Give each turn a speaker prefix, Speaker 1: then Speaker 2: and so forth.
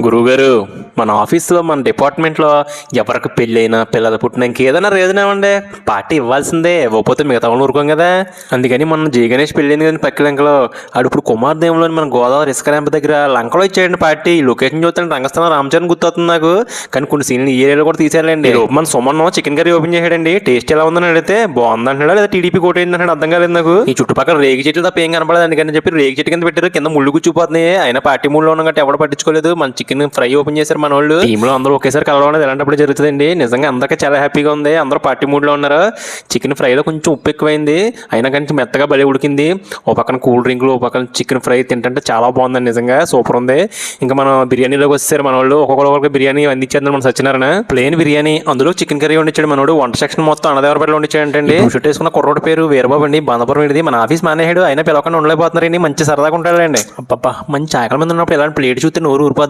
Speaker 1: గురువుగారు, మన ఆఫీస్లో మన డిపార్ట్మెంట్లో ఎవరికి పెళ్ళైనా పిల్లలు పుట్టినా ఇంకేదైనా రీజనేమండి పార్టీ ఇవ్వాల్సిందే. ఇవ్వకపోతే మిగతా వాళ్ళు ఊరుకోం కదా. అందుకని మన జయ గణేష్ పెళ్ళైంది కానీ పక్క లంకలో ఇప్పుడు కుమార్దేవులో మన గోదావరి ఇసుక ర్యాంప్ దగ్గర లంకలో ఇచ్చేయండి పార్టీ. లొకేషన్ చూస్తే రంగస్థలం రామచరణ్ గుర్తొస్తుంది నాకు, కానీ కొన్ని సీన్లు ఈ ఏరియాలో కూడా తీసేయాలండి. మన సుమన్ చికెన్ కర్రీ ఓపెన్ చేసాడండి. టేస్ట్ ఎలా ఉందని అడిగితే బాగుంది అంటున్నాడా లేదా టీడీపీ కోట అయిందంటే అర్థం కాలేదు నాకు. ఈ చుట్టుపక్కల రేగి చెట్లు తప్ప ఏం కనపడదు, అందుకని చెప్పి రేగి చెట్టు కింద పెట్టారు. కింద ముళ్ళు కూర్చుపోతున్నాయి. అయినా పార్టీ మూడులో ఉన్నట్టు ఎవరు పట్టించుకోలేదు. మన చికెన్ ఫ్రై ఓపెన్ చేశారు మన వాళ్ళు. టీంలో అందరూ ఒకేసారి కలవడం అనేది ఎలాంటప్పుడు జరుగుతుందండి. నిజంగా అందరికీ చాలా హ్యాపీగా ఉంది. అందరూ పార్టీ మూడ్లో ఉన్నారు. చికెన్ ఫ్రైలో కొంచెం ఉప్పు ఎక్కువైంది, అయినా కానీ మెత్తగా బలి ఉడికింది. ఓ పక్కన కూల్ డ్రింక్లు, ఓ పక్కన చికెన్ ఫ్రై తింటే చాలా బాగుందండి. నిజంగా సూపర్ ఉంది. ఇంకా మనం బిర్యానీలోకి వచ్చేసారు మన వాళ్ళు. ఒక్కొక్కరికి బిర్యానీ అందించారు మన సత్యనారాయణ. ప్లేన్ బిర్యానీ, అందులో చికెన్ కర్రీ వండించాడు మనోడు. వంట సెక్షన్ మొత్తం అన్నదేవరపల్లి వండించాడంటండి. షూట్ వేసుకున్న కుర్రోడి పేరు వీరబాబు అండి, బందపురం ఇది. మన ఆఫీస్ మానేహాడు, అయినా పిలవకుండా ఉండలేకపోతున్నారండి. మంచి సరదాగా ఉంటాడండి. అబ్బా, మంచి ఆకలి మీద ఉన్నప్పుడు ఇలాంటి ప్లేట్ చూస్తే నోరు ఊరిపోద్ది.